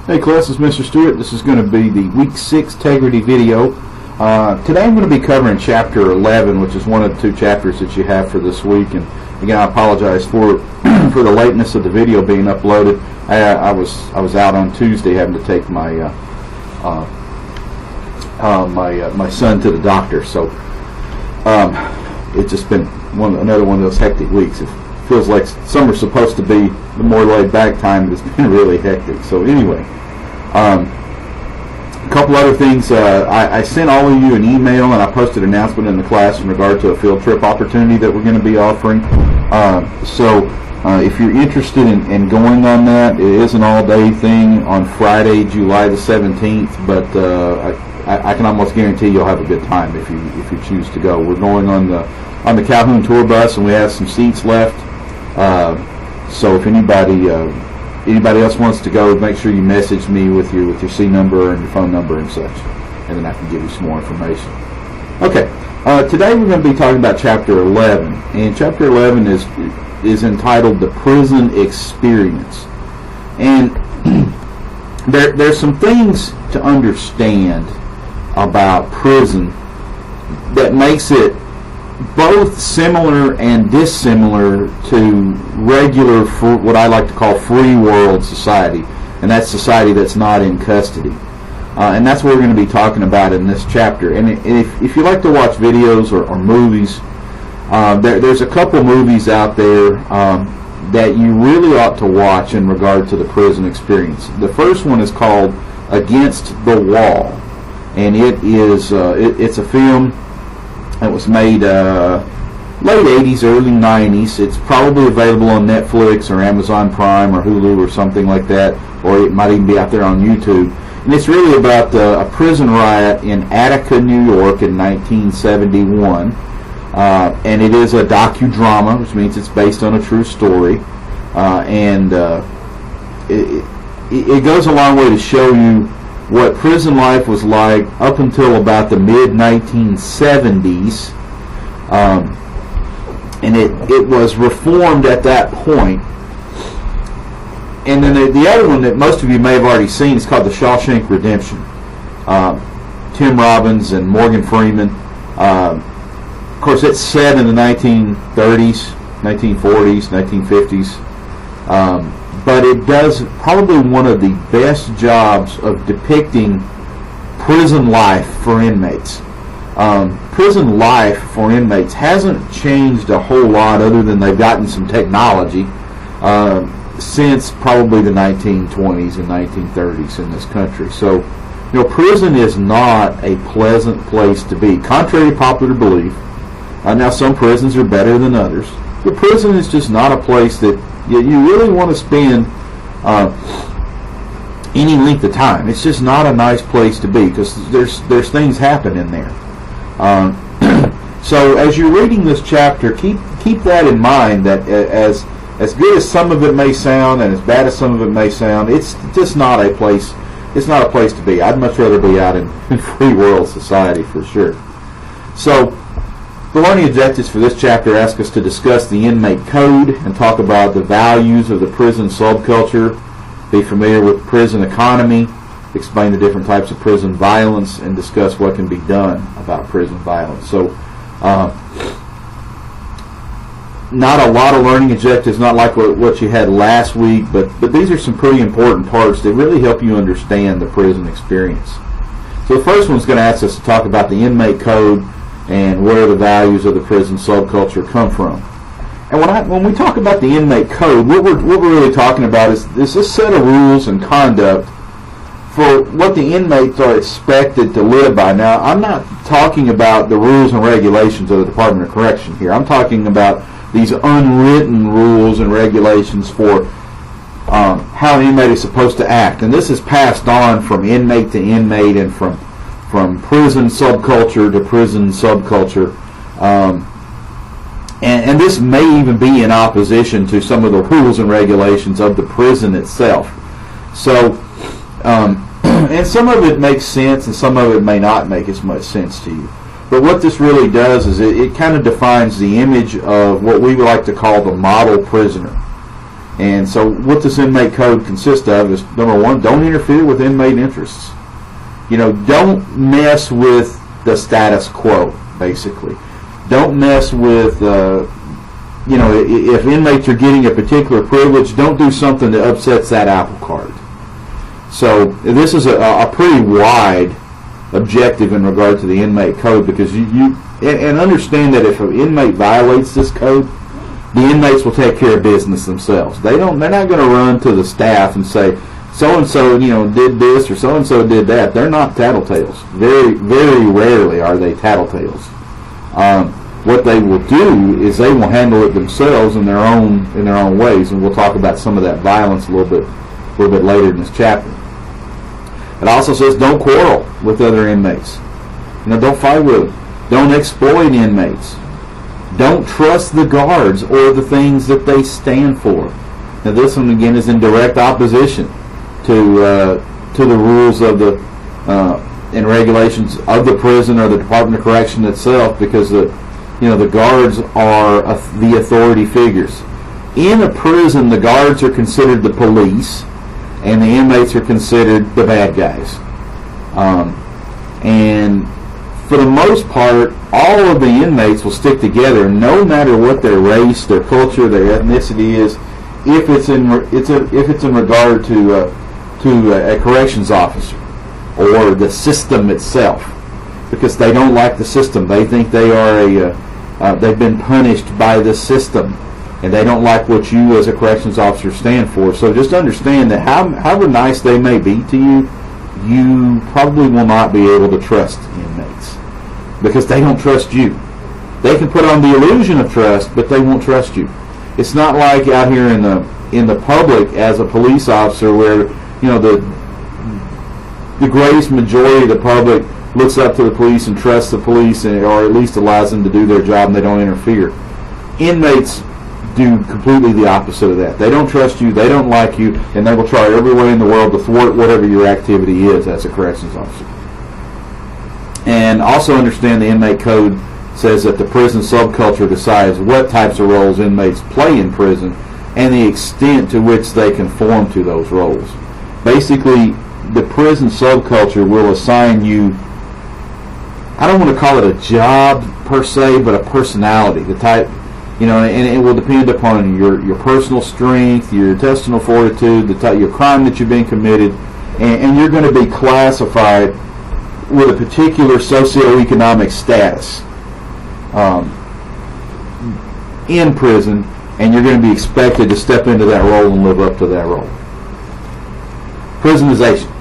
Hey class, it's Mr. Stewart. This is going to be the Week 6 Integrity video. Today I'm going to be covering Chapter 11, which is one of the two chapters that you have for this week. And again, I apologize for for the lateness of the video being uploaded. I was out on Tuesday having to take my my son to the doctor, so it's just been another one of those hectic weeks. It feels like summer's supposed to be the more laid back time, but it's been really hectic. So anyway, a couple other things. I sent all of you an email, and I posted an announcement in the class in regard to a field trip opportunity that we're going to be offering. If you're interested in going on that, it is an all-day thing on Friday, July the 17th, but I can almost guarantee you'll have a good time if you choose to go. We're going on the Calhoun tour bus, and we have some seats left. So if anybody else wants to go, make sure you message me with your C number and your phone number and such, and then I can give you some more information. Okay, today we're going to be talking about Chapter 11, and Chapter 11 is entitled The Prison Experience. And there's some things to understand about prison that makes it both similar and dissimilar to regular, what I like to call free world society, and that's society that's not in custody. And that's what we're going to be talking about in this chapter. And if you like to watch videos or movies, there's a couple movies out there that you really ought to watch in regard to the prison experience. The first one is called Against the Wall, and it's a film that was made late 80s, early 90s. It's probably available on Netflix or Amazon Prime or Hulu or something like that, or it might even be out there on YouTube. And it's really about a prison riot in Attica, New York in 1971. And it is a docudrama, which means it's based on a true story. It goes a long way to show you what prison life was like up until about the mid-1970s. And it was reformed at that point. And then the other one that most of you may have already seen is called The Shawshank Redemption. Tim Robbins and Morgan Freeman. Of course, it's set in the 1930s, 1940s, 1950s. But it does probably one of the best jobs of depicting prison life for inmates. Prison life for inmates hasn't changed a whole lot other than they've gotten some technology since probably the 1920s and 1930s in this country. So, prison is not a pleasant place to be, contrary to popular belief. Now, some prisons are better than others, but prison is just not a place that you really want to spend any length of time. It's just not a nice place to be because there's things happen in there. So as you're reading this chapter, keep that in mind, that as good as some of it may sound and as bad as some of it may sound, it's just not a place. It's not a place to be. I'd much rather be out in free world society for sure. So the learning objectives for this chapter ask us to discuss the inmate code and talk about the values of the prison subculture, be familiar with prison economy, explain the different types of prison violence, and discuss what can be done about prison violence. So not a lot of learning objectives, not like what you had last week, but these are some pretty important parts that really help you understand the prison experience. So the first one's going to ask us to talk about the inmate code and where the values of the prison subculture come from. And when we talk about the inmate code, what we're really talking about is this set of rules and conduct for what the inmates are expected to live by. Now, I'm not talking about the rules and regulations of the Department of Correction here. I'm talking about these unwritten rules and regulations for how an inmate is supposed to act. And this is passed on from inmate to inmate and from prison subculture to prison subculture. And this may even be in opposition to some of the rules and regulations of the prison itself. So, and some of it makes sense and some of it may not make as much sense to you. But what this really does is it kind of defines the image of what we would like to call the model prisoner. And so what this inmate code consists of is, number one, don't interfere with inmate interests. Don't mess with the status quo, basically. Don't mess with, if inmates are getting a particular privilege, don't do something that upsets that apple cart. So this is a pretty wide objective in regard to the inmate code, because you understand that if an inmate violates this code, the inmates will take care of business themselves. They're not going to run to the staff and say, so-and-so, did this or so-and-so did that. They're not tattletales. Very, very rarely are they tattletales. What they will do is they will handle it themselves in their own ways, and we'll talk about some of that violence a little bit later in this chapter. It also says don't quarrel with other inmates. Don't fight with them. Don't exploit inmates. Don't trust the guards or the things that they stand for. Now this one again is in direct opposition to the rules of the and regulations of the prison or the Department of Correction itself, because the guards are the authority figures. In a prison, the guards are considered the police, and the inmates are considered the bad guys. And for the most part, all of the inmates will stick together, no matter what their race, their culture, their ethnicity is. If it's in regard to a corrections officer or the system itself, because they don't like the system. They think they are they've been punished by the system, and they don't like what you as a corrections officer stand for. So just understand that however nice they may be to you, you probably will not be able to trust inmates, because they don't trust you. They can put on the illusion of trust, but they won't trust you. It's not like out here in the public as a police officer, where the greatest majority of the public looks up to the police and trusts the police, or at least allows them to do their job and they don't interfere. Inmates do completely the opposite of that. They don't trust you, they don't like you, and they will try every way in the world to thwart whatever your activity is as a corrections officer. And also understand the inmate code says that the prison subculture decides what types of roles inmates play in prison and the extent to which they conform to those roles. Basically, the prison subculture will assign you, I don't want to call it a job per se, but a personality, the type, and it will depend upon your personal strength, your intestinal fortitude, your crime that you've been committed, and you're going to be classified with a particular socioeconomic status in prison, and you're going to be expected to step into that role and live up to that role. Prisonization.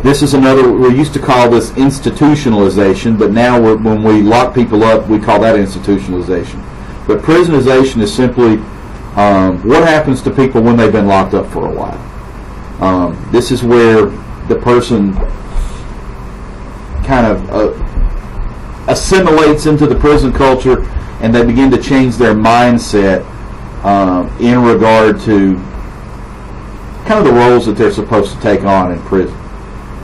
This is another, we used to call this institutionalization, but now when we lock people up, we call that institutionalization. But prisonization is simply what happens to people when they've been locked up for a while. This is where the person kind of assimilates into the prison culture, and they begin to change their mindset in regard to kind of the roles that they're supposed to take on in prison.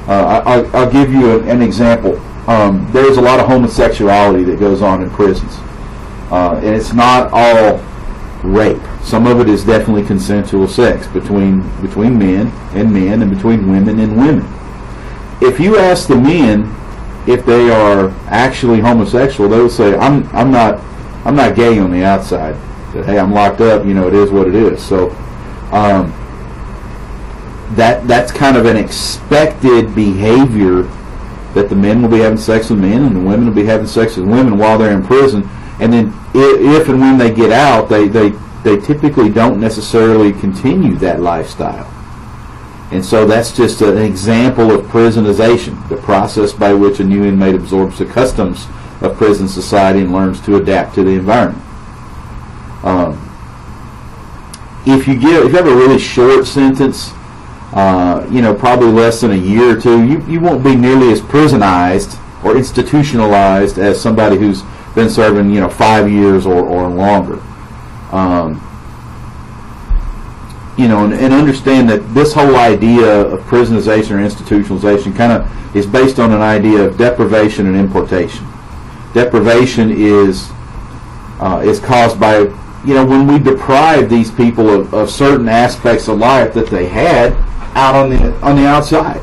I'll give you an example. There's a lot of homosexuality that goes on in prisons, and it's not all rape. Some of it is definitely consensual sex between men and men, and between women and women. If you ask the men if they are actually homosexual, they will say, I'm not gay on the outside. That, hey, I'm locked up. It is what it is. So that's kind of an expected behavior, that the men will be having sex with men and the women will be having sex with women while they're in prison. And then if and when they get out, they typically don't necessarily continue that lifestyle. And so that's just an example of prisonization, the process by which a new inmate absorbs the customs of prison society and learns to adapt to the environment. If you have a really short sentence, probably less than a year or two, you won't be nearly as prisonized or institutionalized as somebody who's been serving 5 years or longer. And understand that this whole idea of prisonization or institutionalization kind of is based on an idea of deprivation and importation. Deprivation is caused by when we deprive these people of certain aspects of life that they had out on the outside.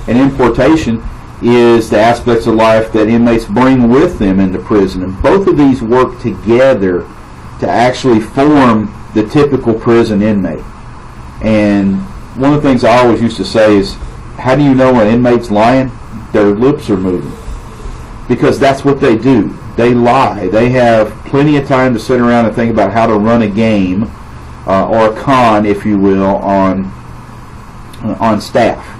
And importation is the aspects of life that inmates bring with them into prison. And both of these work together to actually form the typical prison inmate. And one of the things I always used to say is, how do you know an inmate's lying? Their lips are moving. Because that's what they do. They lie. They have plenty of time to sit around and think about how to run a game or a con, if you will, on staff.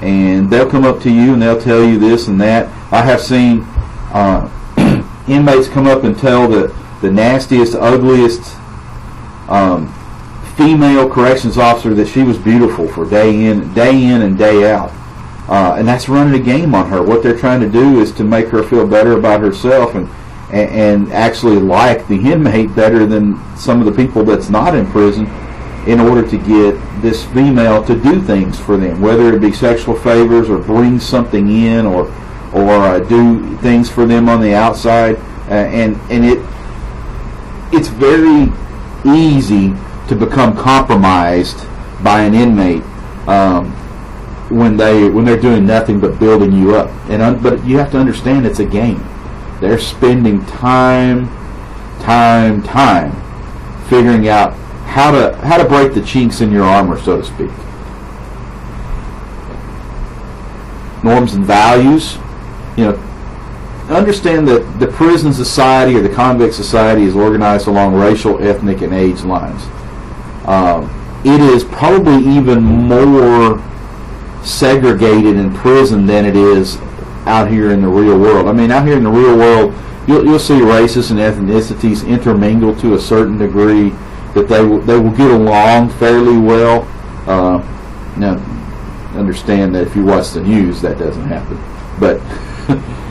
And they'll come up to you and they'll tell you this and that. I have seen inmates come up and tell the nastiest, ugliest female corrections officer that she was beautiful for day in and day out. And that's running a game on her. What they're trying to do is to make her feel better about herself and actually like the inmate better than some of the people that's not in prison, in order to get this female to do things for them, whether it be sexual favors or bring something in or do things for them on the outside. And it's very easy to become compromised by an inmate when they're doing nothing but building you up. But you have to understand, it's a game. They're spending time figuring out how to break the chinks in your armor, so to speak. Norms and values. Understand that the prison society or the convict society is organized along racial, ethnic, and age lines. It is probably even more segregated in prison than it is out here in the real world. I mean, out here in the real world, you'll see races and ethnicities intermingle to a certain degree, that they will get along fairly well. Now, understand that if you watch the news, that doesn't happen. But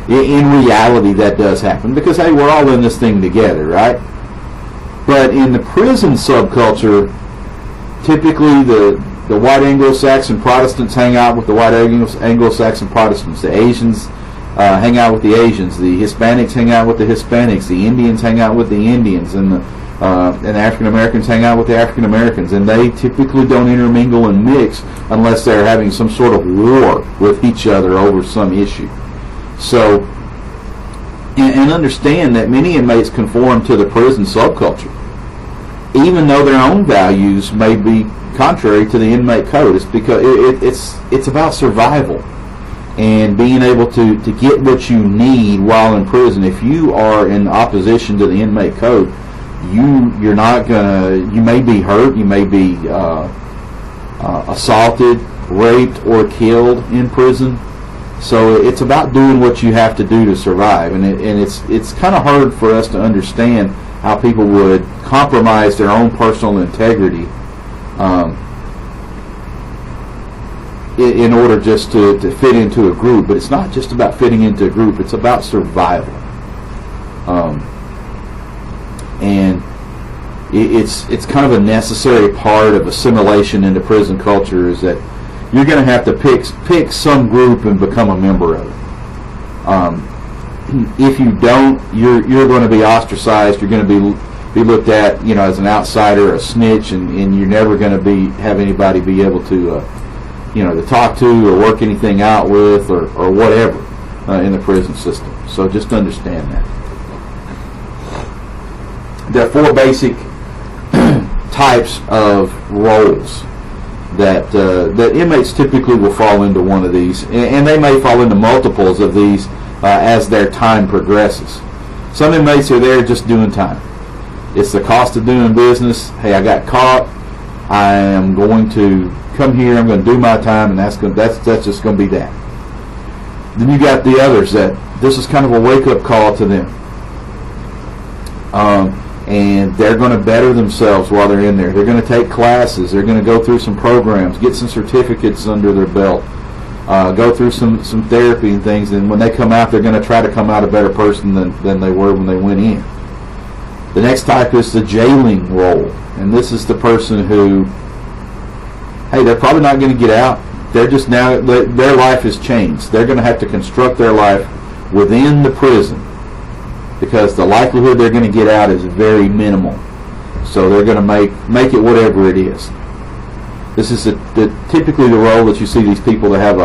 in reality, that does happen, because, hey, we're all in this thing together, right? But in the prison subculture, typically the white Anglo-Saxon Protestants hang out with the white Anglo-Saxon Protestants. The Asians hang out with the Asians. The Hispanics hang out with the Hispanics. The Indians hang out with the Indians. And the African Americans hang out with the African Americans. And they typically don't intermingle and mix unless they're having some sort of war with each other over some issue. So, and understand that many inmates conform to the prison subculture, even though their own values may be contrary to the inmate code. It's because it's about survival and being able to get what you need while in prison. If you are in opposition to the inmate code, you're not gonna. You may be hurt. You may be assaulted, raped, or killed in prison. So it's about doing what you have to do to survive, and it's kind of hard for us to understand how people would compromise their own personal integrity in order just to fit into a group. But it's not just about fitting into a group, it's about survival. And it's kind of a necessary part of assimilation into prison culture, is that you're going to have to pick some group and become a member of it. If you don't, you're going to be ostracized. You're going to be looked at, as an outsider, a snitch, and you're never going to have anybody be able to to talk to or work anything out with or whatever in the prison system. So just understand that. There are 4 basic types of roles that inmates typically will fall into one of these, and they may fall into multiples of these as their time progresses. Some inmates are there just doing time. It's the cost of doing business. Hey, I got caught. I am going to come here. I'm going to do my time, and that's just going to be that. Then you got the others that this is kind of a wake-up call to them. And they're going to better themselves while they're in there. They're going to take classes. They're going to go through some programs, get some certificates under their belt, go through some therapy and things. And when they come out, they're going to try to come out a better person than they were when they went in. The next type is the jailing role. And this is the person who, hey, they're probably not going to get out. They're just now, their life has changed. They're going to have to construct their life within the prison, because the likelihood they're going to get out is very minimal. So they're going to make it whatever it is. This is typically the role that you see these people that have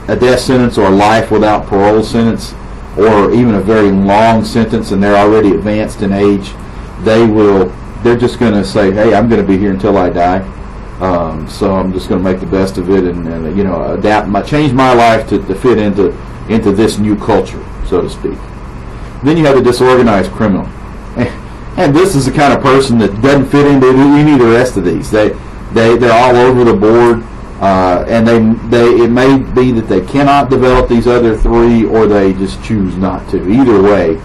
a death sentence or a life without parole sentence, or even a very long sentence, and they're already advanced in age. They're just going to say, hey, I'm going to be here until I die. So I'm just going to make the best of it, and change my life to fit into this new culture, so to speak. Then you have the disorganized criminal, and this is the kind of person that doesn't fit into any of the rest of these. They're all over the board, and it may be that they cannot develop these other three, or they just choose not to. Either way,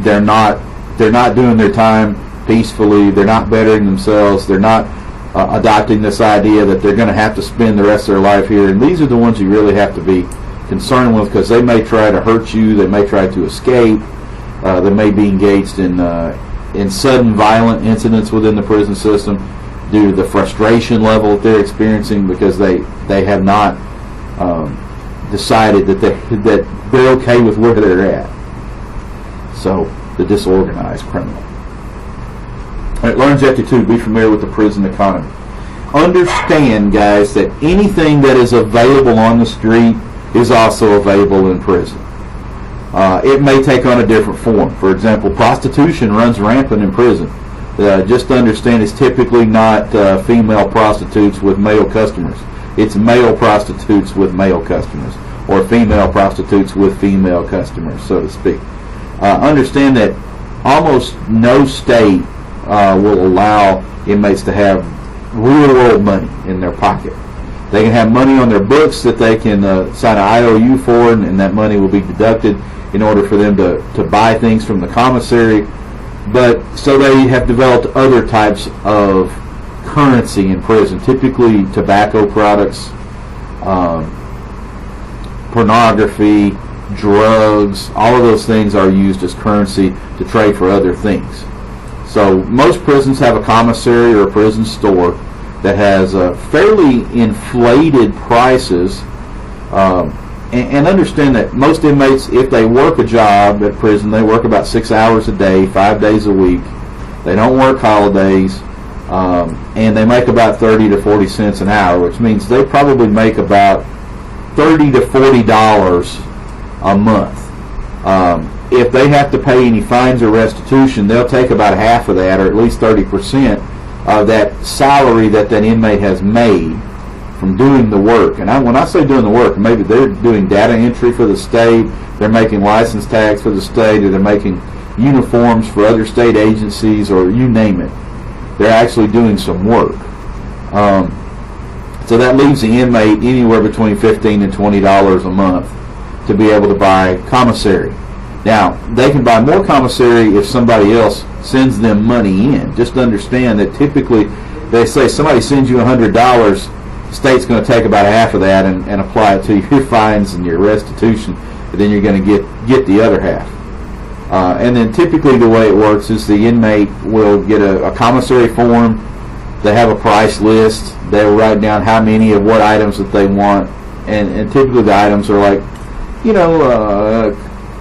they're not doing their time peacefully. They're not bettering themselves. They're not adopting this idea that they're going to have to spend the rest of their life here. And these are the ones you really have to be concerned with, because they may try to hurt you. They may try to escape. They may be engaged in sudden violent incidents within the prison system due to the frustration level that they're experiencing, because they have not decided that they're okay with where they're at. So the disorganized criminal. All right, learn chapter 2, be familiar with the prison economy. Understand, guys, that anything that is available on the street is also available in prison. It may take on a different form. For example, prostitution runs rampant in prison. Just to understand, it's typically not female prostitutes with male customers. It's male prostitutes with male customers, or female prostitutes with female customers, so to speak. Understand that almost no state will allow inmates to have real-world money in their pocket. They can have money on their books that they can sign an IOU for, and that money will be deducted in order for them to buy things from the commissary. But so they have developed other types of currency in prison, typically tobacco products, pornography, drugs. All of those things are used as currency to trade for other things. So most prisons have a commissary or a prison store that has fairly inflated prices. And understand that most inmates, if they work a job at prison, they work about 6 hours a day, 5 days a week. They don't work holidays, and they make about 30 to 40 cents an hour, which means they probably make about $30 to $40 a month. If they have to pay any fines or restitution, they'll take about half of that, or at least 30% of that salary that inmate has made from doing the work. And when I say doing the work, maybe they're doing data entry for the state, they're making license tags for the state, or they're making uniforms for other state agencies, or you name it. They're actually doing some work. So that leaves the inmate anywhere between $15 and $20 a month to be able to buy commissary. Now, they can buy more commissary if somebody else sends them money in. Just understand that typically they say somebody sends you $100, the state's going to take about half of that and apply it to your fines and your restitution, and then you're going to get the other half. And then typically the way it works is the inmate will get a commissary form. They have a price list. They'll write down how many of what items that they want, and typically the items are like,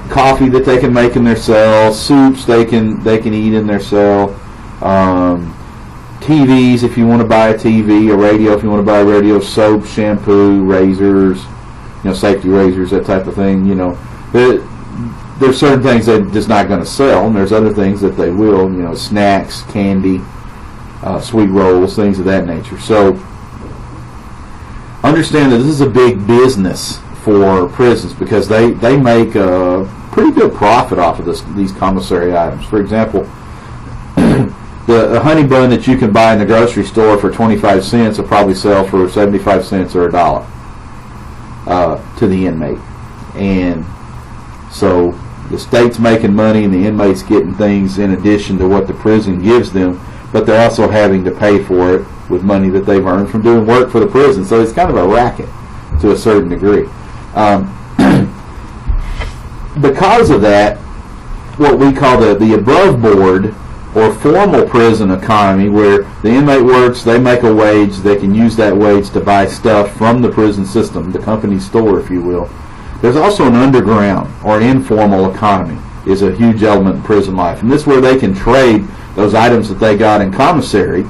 coffee that they can make in their cell, soups they can eat in their cell, TVs if you want to buy a TV, a radio if you want to buy a radio, soap, shampoo, razors, safety razors, that type of thing. There's certain things they're just not going to sell, and there's other things that they will, snacks, candy, sweet rolls, things of that nature. So understand that this is a big business for prisons, because they make a pretty good profit off of these commissary items. For example, the honey bun that you can buy in the grocery store for 25 cents will probably sell for 75 cents or $1 to the inmate. And so the state's making money and the inmate's getting things in addition to what the prison gives them, but they're also having to pay for it with money that they've earned from doing work for the prison. So it's kind of a racket to a certain degree. Because of that, what we call the above board or formal prison economy, where the inmate works, they make a wage, they can use that wage to buy stuff from the prison system, the company store, if you will. There's also an underground or informal economy is a huge element in prison life. And this is where they can trade those items that they got in commissary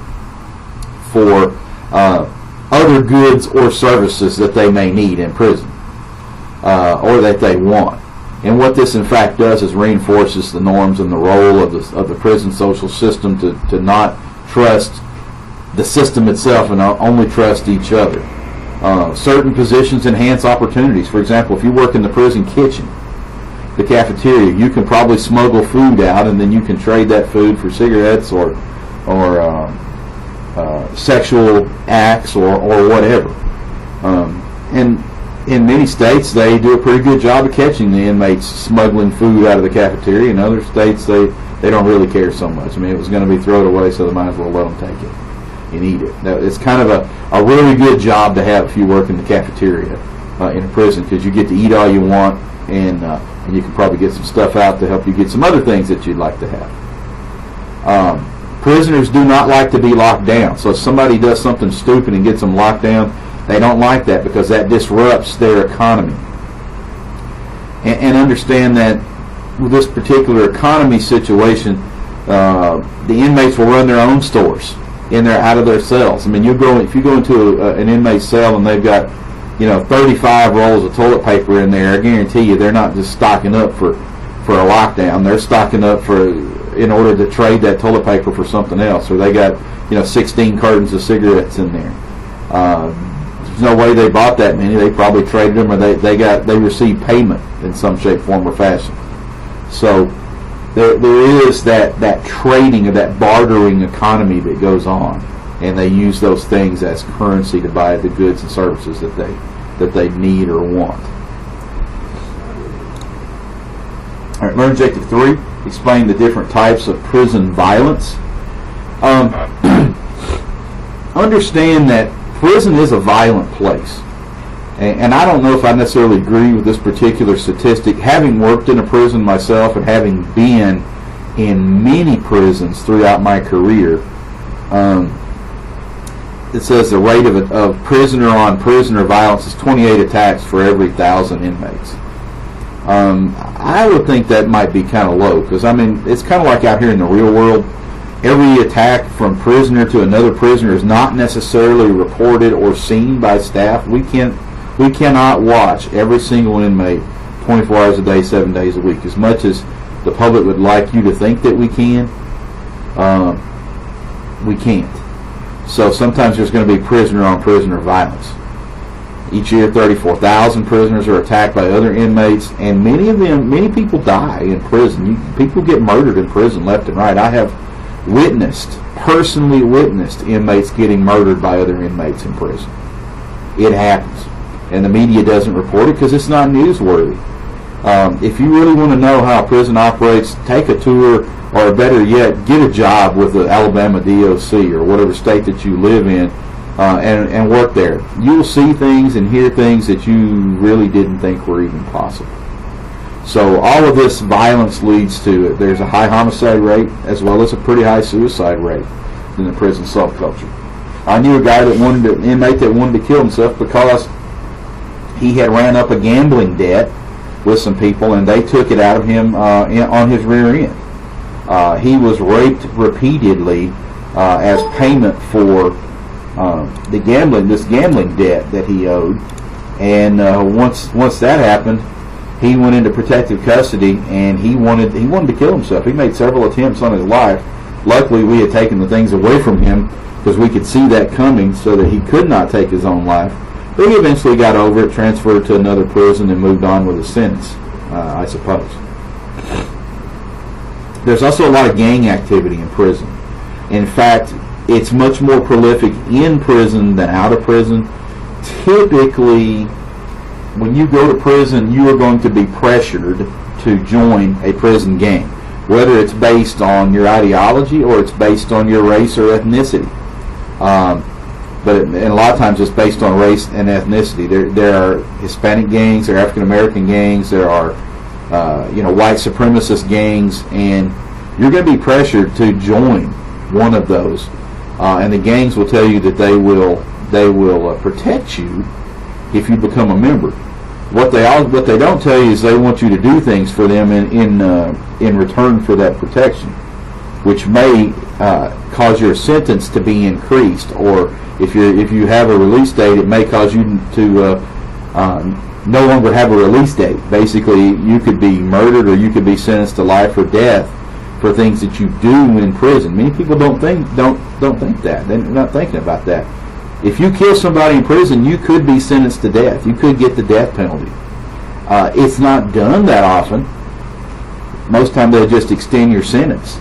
for other goods or services that they may need in prison or that they want. And what this in fact does is reinforces the norms and the role of the prison social system to not trust the system itself and only trust each other. Certain positions enhance opportunities. For example, if you work in the prison kitchen, the cafeteria, you can probably smuggle food out, and then you can trade that food for cigarettes or sexual acts or whatever. And in many states, they do a pretty good job of catching the inmates smuggling food out of the cafeteria. In other states, they don't really care so much. I mean, it was going to be thrown away, so they might as well let them take it and eat it. Now, it's kind of a really good job to have if you work in the cafeteria in a prison, because you get to eat all you want, and you can probably get some stuff out to help you get some other things that you'd like to have. Prisoners do not like to be locked down. So if somebody does something stupid and gets them locked down, they don't like that because that disrupts their economy. And understand that with this particular economy situation, the inmates will run their own stores out of their cells. I mean, if you go into an inmate's cell and they've got 35 rolls of toilet paper in there, I guarantee you they're not just stocking up for a lockdown. They're stocking up in order to trade that toilet paper for something else, or they got 16 cartons of cigarettes in there. There's no way they bought that many. They probably traded them, or they received payment in some shape, form, or fashion. So there is that trading or that bartering economy that goes on, and they use those things as currency to buy the goods and services that they need or want. All right, learn objective 3. Explain the different types of prison violence. Understand that prison is a violent place. And I don't know if I necessarily agree with this particular statistic. Having worked in a prison myself and having been in many prisons throughout my career, it says the rate of prisoner-on-prisoner violence is 28 attacks for every 1,000 inmates. I would think that might be kind of low, because it's kind of like out here in the real world. Every attack from prisoner to another prisoner is not necessarily reported or seen by staff. We cannot watch every single inmate 24 hours a day, 7 days a week. As much as the public would like you to think that we can, we can't. So sometimes there's going to be prisoner-on-prisoner violence. Each year, 34,000 prisoners are attacked by other inmates, and many people die in prison. People get murdered in prison left and right. I have personally witnessed inmates getting murdered by other inmates in prison. It happens, and the media doesn't report it because it's not newsworthy. If you really want to know how a prison operates, take a tour, or better yet, get a job with the Alabama DOC or whatever state that you live in, and work there. You will see things and hear things that you really didn't think were even possible. So all of this violence leads to, there's a high homicide rate as well as a pretty high suicide rate in the prison subculture. I knew a guy an inmate that wanted to kill himself because he had ran up a gambling debt with some people, and they took it out of him on his rear end. He was raped repeatedly as payment for this gambling debt that he owed, and once that happened, he went into protective custody, and he wanted to kill himself. He made several attempts on his life. Luckily, we had taken the things away from him because we could see that coming, so that he could not take his own life. But he eventually got over it, transferred to another prison, and moved on with his sentence, I suppose. There's also a lot of gang activity in prison. In fact, it's much more prolific in prison than out of prison. Typically, when you go to prison, you are going to be pressured to join a prison gang, whether it's based on your ideology or it's based on your race or ethnicity. And a lot of times it's based on race and ethnicity. There are Hispanic gangs, there are African American gangs, there are white supremacist gangs, and you're going to be pressured to join one of those. And the gangs will tell you that they will protect you if you become a member. What they don't tell you is they want you to do things for them in return for that protection, which may cause your sentence to be increased, or if you have a release date, it may cause you to no longer have a release date. Basically, you could be murdered, or you could be sentenced to life or death for things that you do in prison. Many people don't think that. They're not thinking about that. If you kill somebody in prison, you could be sentenced to death. You could get the death penalty. It's not done that often. Most times they just extend your sentence.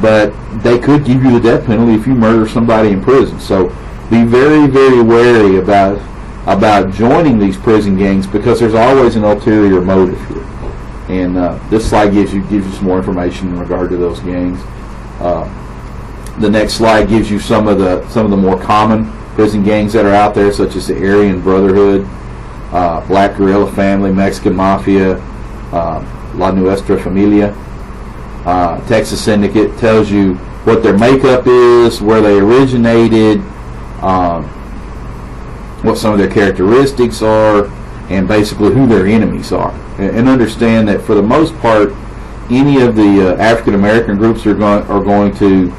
But they could give you the death penalty if you murder somebody in prison. So be very, very wary about joining these prison gangs, because there's always an ulterior motive here. And this slide gives you some more information in regard to those gangs. The next slide gives you some of the more common prison gangs that are out there, such as the Aryan Brotherhood, Black Guerrilla Family, Mexican Mafia, La Nuestra Familia, Texas Syndicate. Tells you what their makeup is, where they originated, what some of their characteristics are, and basically who their enemies are. And understand that for the most part, any of the African American groups are going to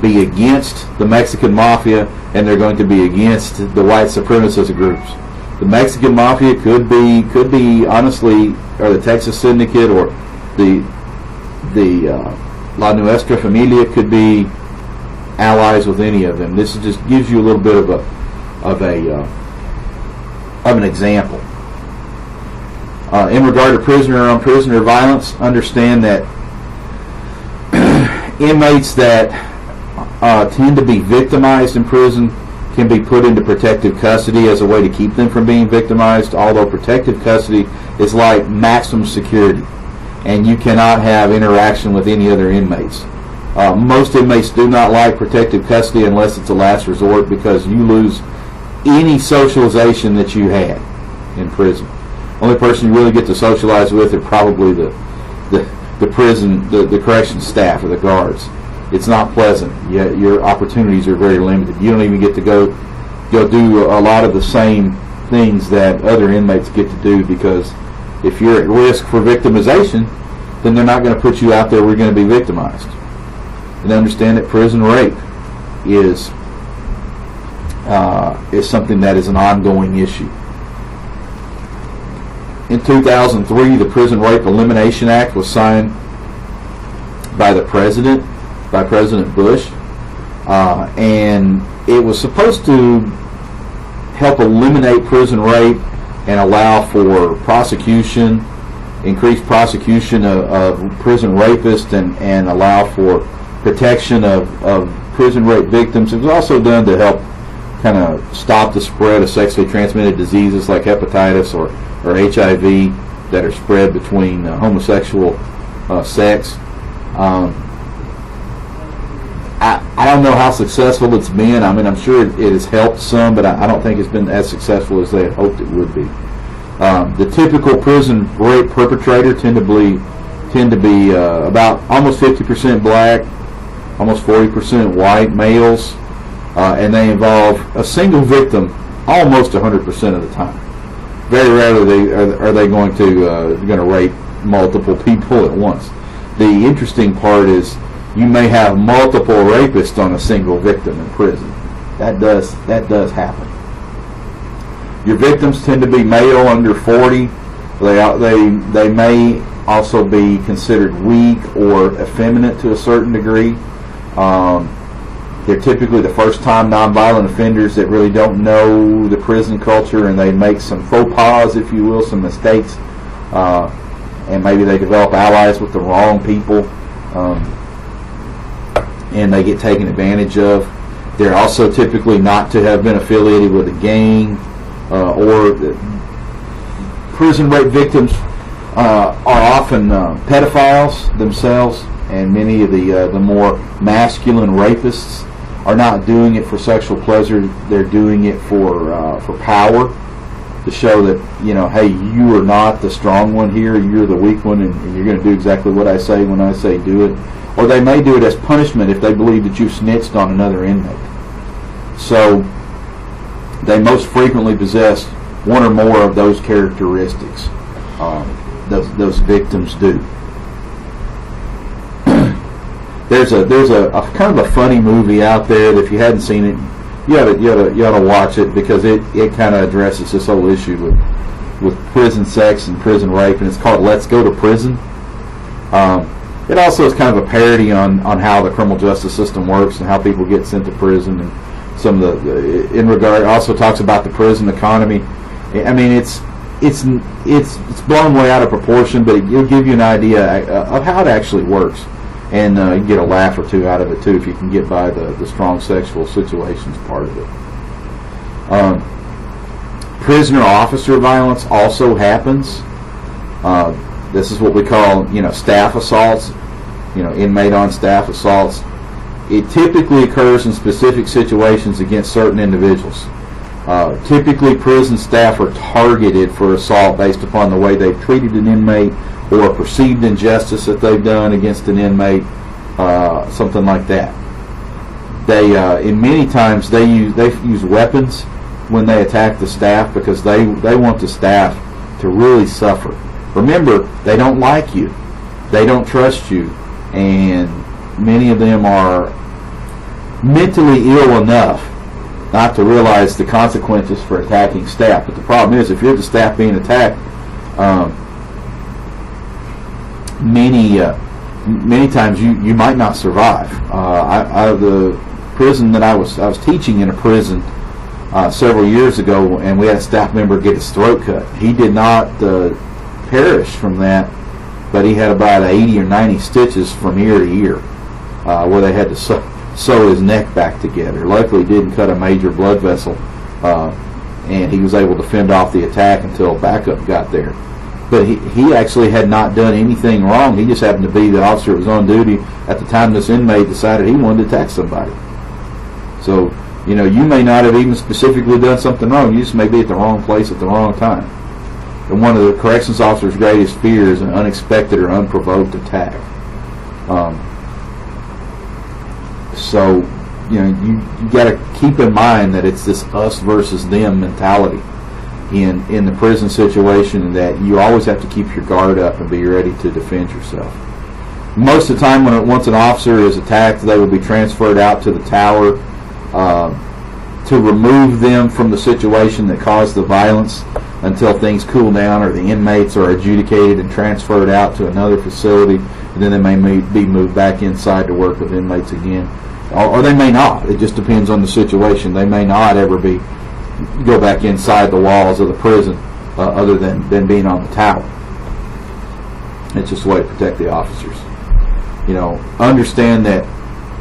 be against the Mexican Mafia, and they're going to be against the white supremacist groups. The Mexican Mafia could be honestly, or the Texas Syndicate, or the La Nuestra Familia could be allies with any of them. This just gives you a little bit of an example. In regard to prisoner-on-prisoner violence, understand that inmates that tend to be victimized in prison can be put into protective custody as a way to keep them from being victimized, although protective custody is like maximum security, and you cannot have interaction with any other inmates. Most inmates do not like protective custody unless it's a last resort, because you lose any socialization that you had in prison. Only person you really get to socialize with are probably the prison, the corrections staff or the guards. It's not pleasant. Your opportunities are very limited. You don't even get to go do a lot of the same things that other inmates get to do, because if you're at risk for victimization, then they're not going to put you out there where you're going to be victimized. And understand that prison rape is something that is an ongoing issue. In 2003, the Prison Rape Elimination Act was signed by President Bush, and it was supposed to help eliminate prison rape and allow for prosecution, increased prosecution of prison rapists, and allow for protection of prison rape victims. It was also done to help kind of stop the spread of sexually transmitted diseases like hepatitis or HIV that are spread between homosexual sex. I don't know how successful it's been. I mean, I'm sure it has helped some, but I don't think it's been as successful as they had hoped it would be. The typical prison rape perpetrator tend to be about almost 50% black, almost 40% white males, and they involve a single victim almost 100% of the time. Very rarely are they going to rape multiple people at once. The interesting part is you may have multiple rapists on a single victim in prison. That does happen. Your victims tend to be male, under 40. They may also be considered weak or effeminate to a certain degree. They're typically the first-time nonviolent offenders that really don't know the prison culture, and they make some faux pas, if you will, some mistakes, and maybe they develop allies with the wrong people, and they get taken advantage of. They're also typically not to have been affiliated with a gang, or prison rape victims are often pedophiles themselves, and many of the more masculine rapists are not doing it for sexual pleasure. They're doing it for power, to show that, hey, you are not the strong one here, you're the weak one, and you're going to do exactly what I say when I say do it. Or they may do it as punishment if they believe that you snitched on another inmate. So they most frequently possess one or more of those characteristics. Those victims do. There's a kind of a funny movie out there that if you hadn't seen it, you ought to watch it, because it kind of addresses this whole issue with prison sex and prison rape, and it's called Let's Go to Prison. It also is kind of a parody on how the criminal justice system works and how people get sent to prison, and some of the in regard. It also talks about the prison economy. I mean, it's blown way out of proportion, but it'll give you an idea of how it actually works, and you can get a laugh or two out of it too if you can get by the strong sexual situations part of it. Prisoner officer violence also happens. This is what we call, staff assaults, inmate on staff assaults. It typically occurs in specific situations against certain individuals. Typically, prison staff are targeted for assault based upon the way they've treated an inmate or a perceived injustice that they've done against an inmate, something like that. In many times they use weapons when they attack the staff, because they want the staff to really suffer. Remember, they don't like you, they don't trust you, and many of them are mentally ill enough not to realize the consequences for attacking staff. But the problem is, if you're the staff being attacked, many times you might not survive. The prison that I was teaching in a prison several years ago, and we had a staff member get his throat cut. He did not perish from that, but he had about 80 or 90 stitches from ear to ear, where they had to sew his neck back together. Luckily, he didn't cut a major blood vessel, and he was able to fend off the attack until backup got there. But he actually had not done anything wrong. He just happened to be the officer that was on duty at the time this inmate decided he wanted to attack somebody. So, you may not have even specifically done something wrong. You just may be at the wrong place at the wrong time. And one of the corrections officer's greatest fears is an unexpected or unprovoked attack. So, you got to keep in mind that it's this us versus them mentality in the prison situation, and that you always have to keep your guard up and be ready to defend yourself. Most of the time, once an officer is attacked, they will be transferred out to the tower to remove them from the situation that caused the violence until things cool down, or the inmates are adjudicated and transferred out to another facility, and then they may be moved back inside to work with inmates again. Or they may not. It just depends on the situation. They may not ever go back inside the walls of the prison, other than being on the tower. It's just a way to protect the officers. Understand that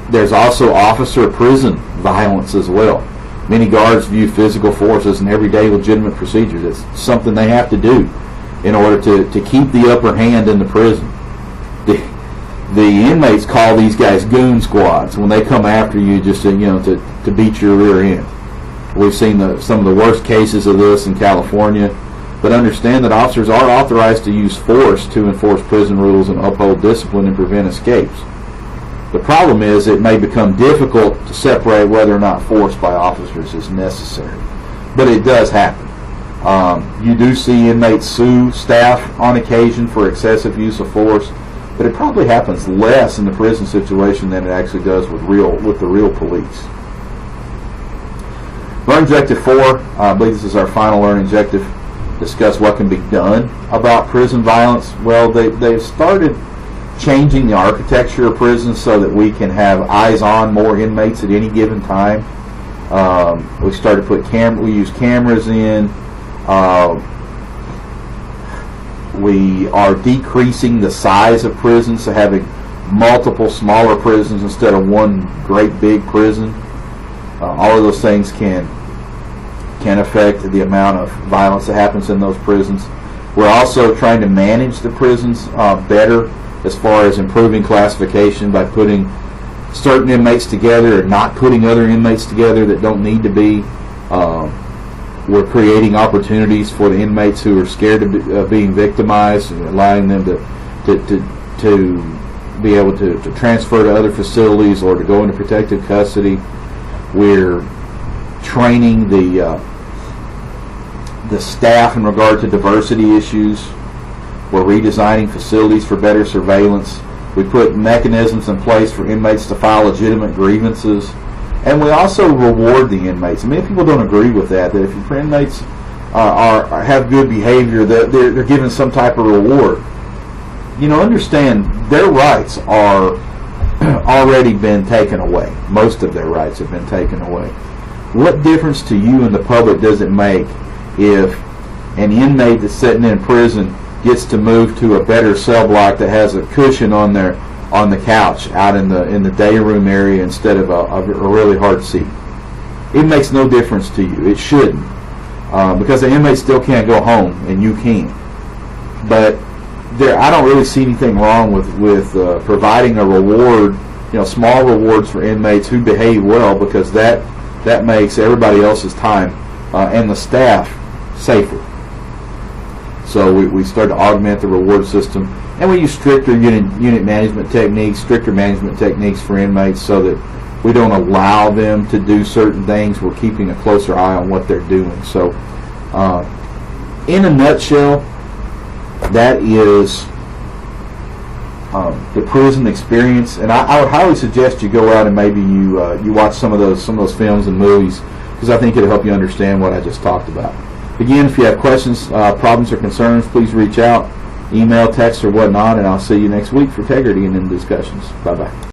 there's also officer prison violence as well. Many guards view physical force as an everyday legitimate procedure. That's something they have to do in order to keep the upper hand in the prison. The inmates call these guys goon squads when they come after you just to beat your rear end. We've seen some of the worst cases of this in California, but understand that officers are authorized to use force to enforce prison rules and uphold discipline and prevent escapes. The problem is it may become difficult to separate whether or not force by officers is necessary, but it does happen. You do see inmates sue staff on occasion for excessive use of force, but it probably happens less in the prison situation than it actually does with the real police. Learn Objective 4, I believe this is our final learning objective, discuss what can be done about prison violence. Well, they've started changing the architecture of prisons so that we can have eyes on more inmates at any given time. We started to we use cameras in. We are decreasing the size of prisons, so having multiple smaller prisons instead of one great big prison. All of those things can affect the amount of violence that happens in those prisons. We're also trying to manage the prisons better as far as improving classification by putting certain inmates together and not putting other inmates together that don't need to be. We're creating opportunities for the inmates who are scared of being victimized, and allowing them to be able to transfer to other facilities or to go into protective custody. We're training the the staff in regard to diversity issues. We're redesigning facilities for better surveillance. We put mechanisms in place for inmates to file legitimate grievances. And we also reward the inmates. Many people don't agree with that if your inmates have good behavior, that they're given some type of reward. Understand their rights are already been taken away. Most of their rights have been taken away. What difference to you and the public does it make if an inmate that's sitting in prison gets to move to a better cell block that has a cushion on the couch out in the day room area instead of a really hard seat? It makes no difference to you. It shouldn't, because the inmate still can't go home and you can. But I don't really see anything wrong with providing a reward, small rewards for inmates who behave well, because that makes everybody else's time and the staff safer. So we start to augment the reward system, and we use stricter unit management techniques, for inmates, so that we don't allow them to do certain things. We're keeping a closer eye on what they're doing. So in a nutshell, that is the prison experience. And I would highly suggest you go out and maybe you watch some of those films and movies, because I think it'll help you understand what I just talked about. Again, if you have questions, problems, or concerns, please reach out, email, text, or whatnot, and I'll see you next week for Integrity and in discussions. Bye-bye.